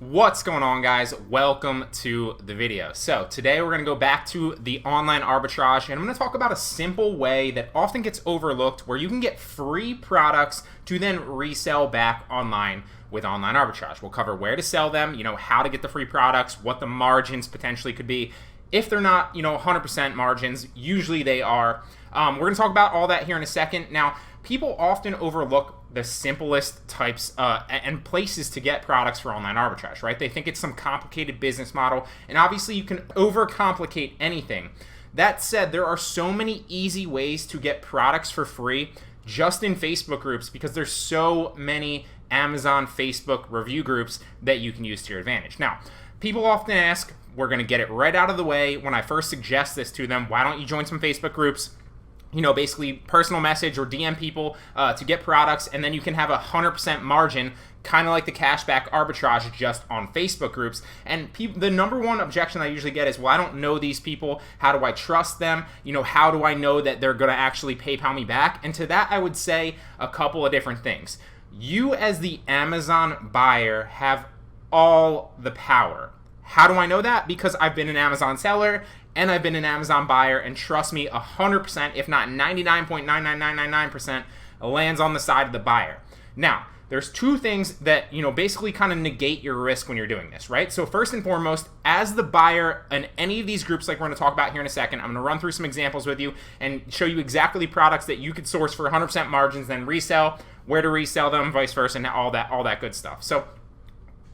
What's going on, guys? Welcome to the video. So today we're going to go back to the online arbitrage, and I'm going to talk about a simple way that often gets overlooked where you can get free products to then resell back online with online arbitrage. We'll cover where to sell them, how to get the free products, what the margins potentially could be. If they're not, 100% margins, usually they are. We're going to talk about all that here in a second. Now, people often overlook the simplest types and places to get products for online arbitrage, right? They think it's some complicated business model, and obviously you can overcomplicate anything. That said, there are so many easy ways to get products for free just in Facebook groups because there's so many Amazon Facebook review groups that you can use to your advantage. Now, people often ask, we're going to get it right out of the way when I first suggest this to them, why don't you join some Facebook groups? Basically personal message or DM people to get products, and then you can have 100% margin, kind of like the cashback arbitrage just on Facebook groups. And the number one objection I usually get is, well, I don't know these people. How do I trust them? How do I know that they're going to actually PayPal me back? And to that, I would say a couple of different things. You as the Amazon buyer have all the power. How do I know that? Because I've been an Amazon seller and I've been an Amazon buyer, and trust me, 100%, if not 99.99999%, lands on the side of the buyer. Now, there's two things that, basically kind of negate your risk when you're doing this, right? So first and foremost, as the buyer in any of these groups like we're going to talk about here in a second, I'm going to run through some examples with you and show you exactly products that you could source for 100% margins, then resell, where to resell them, vice versa, and all that good stuff.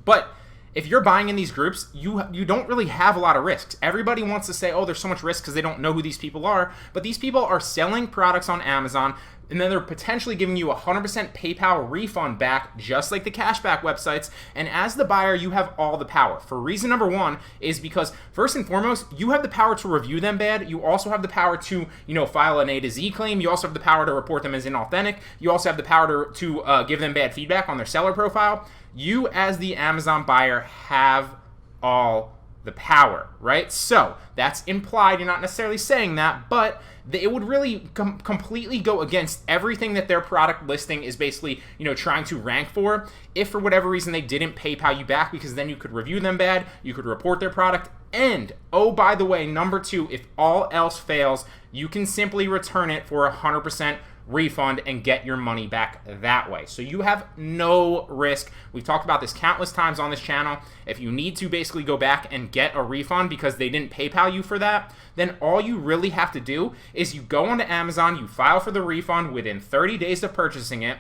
But if you're buying in these groups, you don't really have a lot of risks. Everybody wants to say, oh, there's so much risk because they don't know who these people are. But these people are selling products on Amazon, and then they're potentially giving you 100% PayPal refund back, just like the cashback websites. And as the buyer, you have all the power. For reason number one is because, first and foremost, you have the power to review them bad. You also have the power to, file an A to Z claim. You also have the power to report them as inauthentic. You also have the power to give them bad feedback on their seller profile. You, as the Amazon buyer, have all the power, right? So that's implied. You're not necessarily saying that, but it would really completely go against everything that their product listing is basically, trying to rank for. If for whatever reason they didn't PayPal you back, because then you could review them bad, you could report their product, and oh, by the way, number two, if all else fails, you can simply return it for 100% refund and get your money back that way. So you have no risk. We've talked about this countless times on this channel. If you need to basically go back and get a refund because they didn't PayPal you for that, then all you really have to do is you go onto Amazon, you file for the refund within 30 days of purchasing it,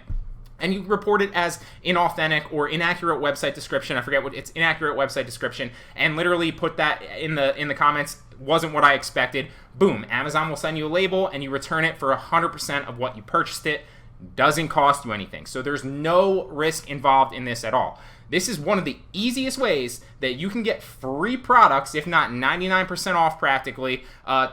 and you report it as inauthentic or inaccurate website description. I forget what it's, inaccurate website description, and literally put that in the comments. Wasn't what I expected. Boom, Amazon will send you a label and you return it for 100% of what you purchased it. Doesn't cost you anything. So there's no risk involved in this at all. This is one of the easiest ways that you can get free products, if not 99% off practically,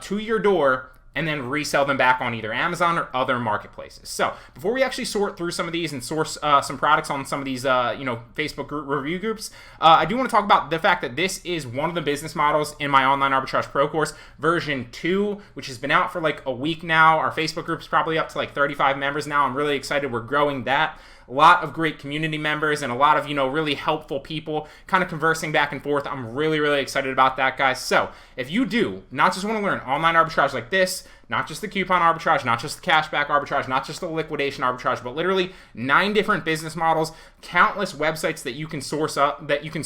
to your door, and then resell them back on either Amazon or other marketplaces. So before we actually sort through some of these and source some products on some of these Facebook group review groups, I do want to talk about the fact that this is one of the business models in my online arbitrage pro course version 2, which has been out for like a week now. Our Facebook group's probably up to like 35 members now. I'm really excited. We're growing that. A lot of great community members and a lot of, really helpful people kind of conversing back and forth. I'm really, really excited about that, guys. So if you do not just want to learn online arbitrage like this, not just the coupon arbitrage, not just the cashback arbitrage, not just the liquidation arbitrage, but literally 9 different business models, countless websites that you can source up, that you can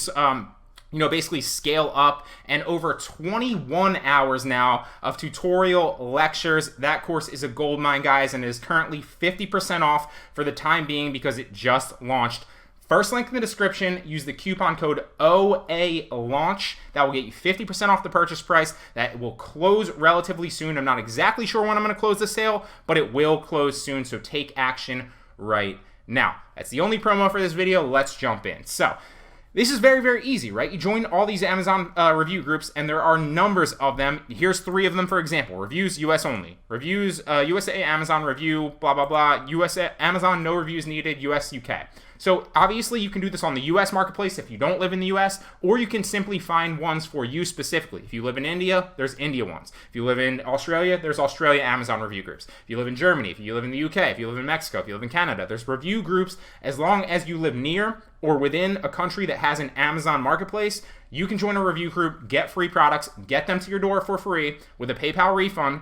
basically scale up, and over 21 hours now of tutorial lectures. That course is a goldmine, guys, and is currently 50% off for the time being because it just launched. First link in the description, use the coupon code OALAUNCH. That will get you 50% off the purchase price. That will close relatively soon. I'm not exactly sure when I'm going to close the sale, but it will close soon, so take action right now. That's the only promo for this video. Let's jump in. So this is very, very easy, right? You join all these Amazon review groups, and there are numbers of them. Here's 3 of them, for example. Reviews, US only. Reviews, USA, Amazon review, blah, blah, blah. USA, Amazon, no reviews needed, US, UK. So obviously you can do this on the US marketplace if you don't live in the US, or you can simply find ones for you specifically. If you live in India, there's India ones. If you live in Australia, there's Australia Amazon review groups. If you live in Germany, if you live in the UK, if you live in Mexico, if you live in Canada, there's review groups. As long as you live near or within a country that has an Amazon marketplace, you can join a review group, get free products, get them to your door for free with a PayPal refund,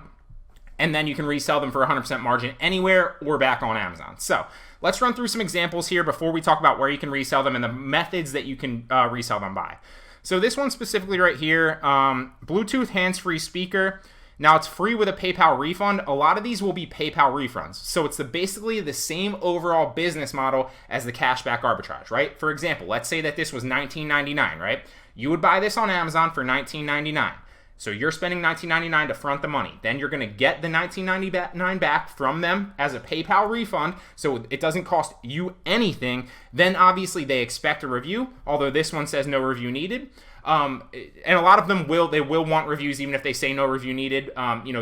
and then you can resell them for 100% margin anywhere or back on Amazon. So let's run through some examples here before we talk about where you can resell them and the methods that you can resell them by. So this one specifically right here, Bluetooth hands-free speaker. Now it's free with a PayPal refund. A lot of these will be PayPal refunds. So it's basically the same overall business model as the cashback arbitrage, right? For example, let's say that this was $19.99, right? You would buy this on Amazon for $19.99. So you're spending $19.99 to front the money. Then you're going to get the $19.99 back from them as a PayPal refund, so it doesn't cost you anything. Then obviously they expect a review, although this one says no review needed. And a lot of them will want reviews even if they say no review needed.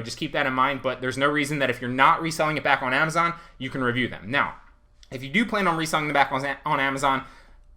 Just keep that in mind. But there's no reason that if you're not reselling it back on Amazon, you can review them. Now, if you do plan on reselling them back on Amazon,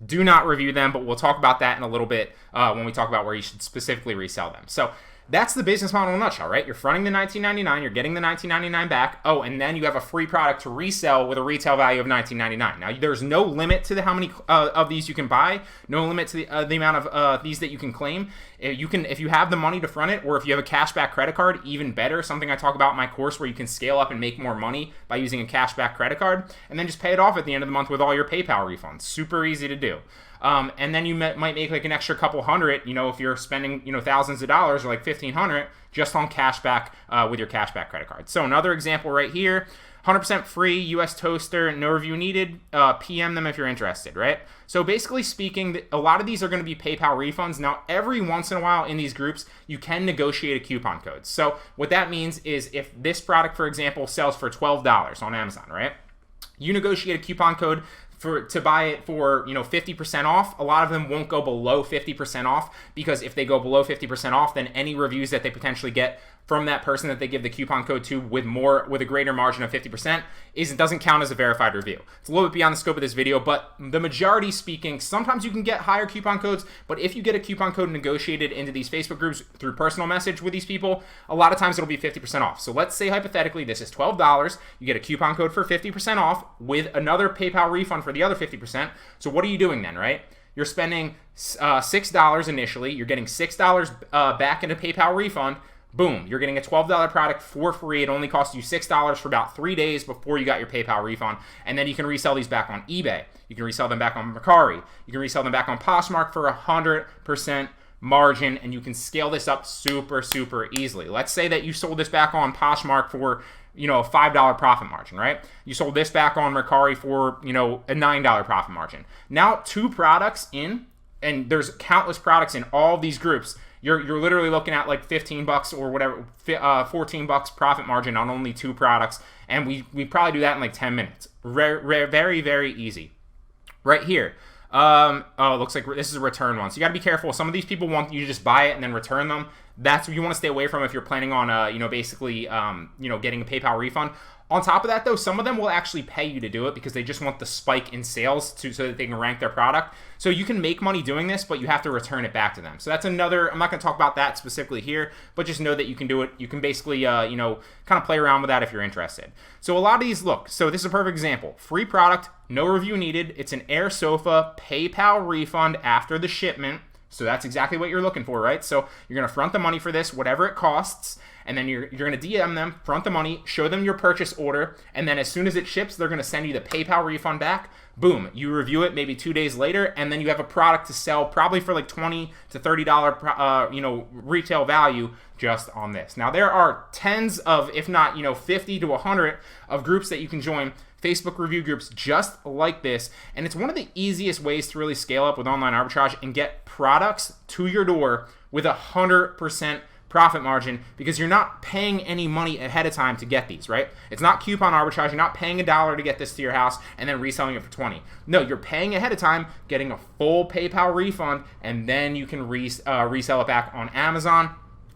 do not review them, but we'll talk about that in a little bit when we talk about where you should specifically resell them. So that's the business model in a nutshell, right? You're fronting the $19.99, you're getting the $19.99 back. Oh, and then you have a free product to resell with a retail value of $19.99. Now, there's no limit to how many of these you can buy, no limit to the amount of these that you can claim. If you have the money to front it, or if you have a cashback credit card, even better. Something I talk about in my course where you can scale up and make more money by using a cashback credit card, and then just pay it off at the end of the month with all your PayPal refunds. Super easy to do. And then you might make like an extra couple hundred, if you're spending, thousands of dollars or like $1,500 just on cashback with your cashback credit card. So another example right here, 100% free US toaster, no review needed, PM them if you're interested, right? So basically speaking, a lot of these are going to be PayPal refunds. Now, every once in a while in these groups, you can negotiate a coupon code. So what that means is if this product, for example, sells for $12 on Amazon, right? You negotiate a coupon code to buy it for 50% off. A lot of them won't go below 50% off, because if they go below 50% off, then any reviews that they potentially get from that person that they give the coupon code to with a greater margin of 50% doesn't count as a verified review. It's a little bit beyond the scope of this video, but the majority speaking, sometimes you can get higher coupon codes, but if you get a coupon code negotiated into these Facebook groups through personal message with these people, a lot of times it'll be 50% off. So let's say hypothetically this is $12, you get a coupon code for 50% off with another PayPal refund for the other 50%. So what are you doing then, right? You're spending $6 initially, you're getting $6 back in a PayPal refund. Boom, you're getting a $12 product for free. It only cost you $6 for about 3 days before you got your PayPal refund. And then you can resell these back on eBay. You can resell them back on Mercari. You can resell them back on Poshmark for 100% margin, and you can scale this up super, super easily. Let's say that you sold this back on Poshmark for a $5 profit margin, right? You sold this back on Mercari for, a $9 profit margin. Now 2 products in, and there's countless products in all these groups, you're literally looking at like $15 or whatever, $14 profit margin on only 2 products, and we probably do that in like 10 minutes. Very, very easy. Right here. It looks like this is a return one. So you got to be careful. Some of these people want you to just buy it and then return them. That's what you want to stay away from if you're planning on, basically, getting a PayPal refund. On top of that, though, some of them will actually pay you to do it because they just want the spike in sales so that they can rank their product. So you can make money doing this, but you have to return it back to them. So that's another, I'm not going to talk about that specifically here, but just know that you can do it. You can basically, kind of play around with that if you're interested. So a lot of these, so this is a perfect example. Free product, no review needed. It's an Air Sofa PayPal refund after the shipment. So that's exactly what you're looking for, right? So you're going to front the money for this, whatever it costs, and then you're going to DM them, front the money, show them your purchase order, and then as soon as it ships, they're going to send you the PayPal refund back. Boom, you review it maybe 2 days later, and then you have a product to sell probably for like $20 to $30 retail value just on this. Now there are tens of, if not 50 to 100 of groups that you can join, Facebook review groups just like this, and it's one of the easiest ways to really scale up with online arbitrage and get products to your door with 100% profit margin, because you're not paying any money ahead of time to get these, right? It's not coupon arbitrage. You're not paying $1 to get this to your house and then reselling it for 20. No, you're paying ahead of time, getting a full PayPal refund, and then you can resell it back on Amazon,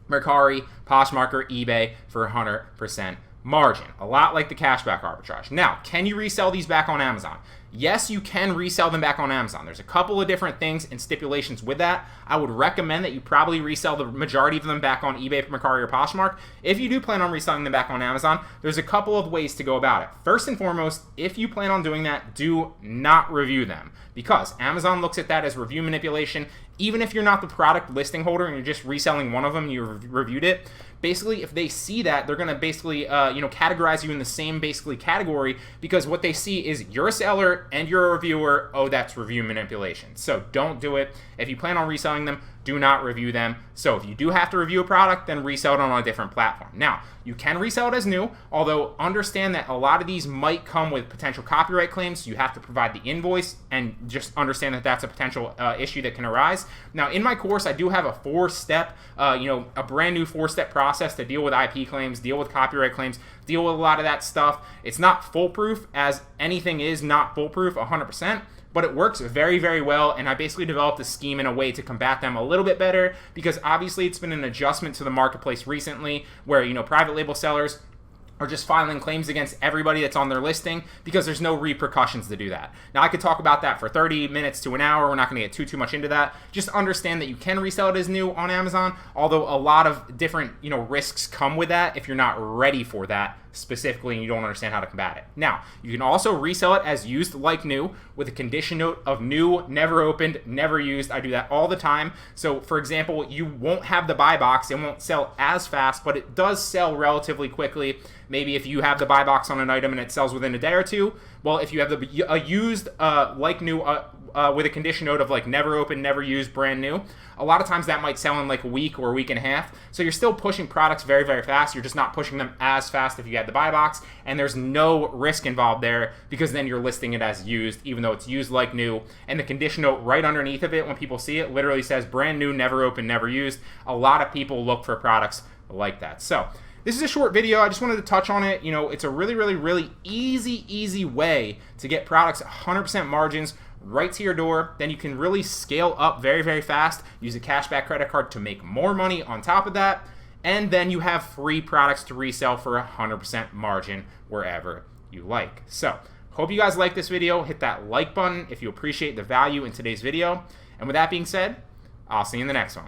Mercari, Poshmark, or eBay for 100% margin. A lot like the cashback arbitrage. Now, can you resell these back on Amazon? yes, you can resell them back on Amazon. There's a couple of different things and stipulations with that. I would recommend that you probably resell the majority of them back on eBay, Mercari, or Poshmark. If you do plan on reselling them back on Amazon, there's a couple of ways to go about it. First and foremost, if you plan on doing that, do not review them, because Amazon looks at that as review manipulation. Even if you're not the product listing holder and you're just reselling one of them, you reviewed it, basically, if they see that, they're going to basically, categorize you in the same basically category, because what they see is you're a seller and you're a reviewer. Oh, that's review manipulation. So don't do it. If you plan on reselling them, do not review them. So if you do have to review a product, then resell it on a different platform. Now, you can resell it as new, although understand that a lot of these might come with potential copyright claims. So you have to provide the invoice, and just understand that that's a potential issue that can arise. Now, in my course, I do have a 4-step, a brand new 4-step process to deal with IP claims, deal with copyright claims, deal with a lot of that stuff. It's not foolproof, as anything is not foolproof 100%. But it works very, very well, and I basically developed a scheme in a way to combat them a little bit better, because obviously it's been an adjustment to the marketplace recently where, private label sellers are just filing claims against everybody that's on their listing, because there's no repercussions to do that. Now, I could talk about that for 30 minutes to an hour. We're not going to get too much into that. Just understand that you can resell it as new on Amazon, although a lot of different, risks come with that if you're not ready for that specifically and you don't understand how to combat it. Now, you can also resell it as used like new with a condition note of new, never opened, never used. I do that all the time. So, for example, you won't have the buy box. It won't sell as fast, but it does sell relatively quickly. Maybe if you have the buy box on an item and it sells within a day or two, well, if you have a used like new with a condition note of like never opened, never used, brand new, a lot of times that might sell in like a week or a week and a half. So you're still pushing products very, very fast. You're just not pushing them as fast if you had the buy box, and there's no risk involved there, because then you're listing it as used, even though it's used like new. And the condition note right underneath of it, when people see it, literally says brand new, never opened, never used. A lot of people look for products like that. So this is a short video. I just wanted to touch on it. It's a really, really, really easy way to get products 100% margins right to your door. Then you can really scale up very, very fast. Use a cashback credit card to make more money on top of that. And then you have free products to resell for 100% margin wherever you like. So, hope you guys like this video. Hit that like button if you appreciate the value in today's video. And with that being said, I'll see you in the next one.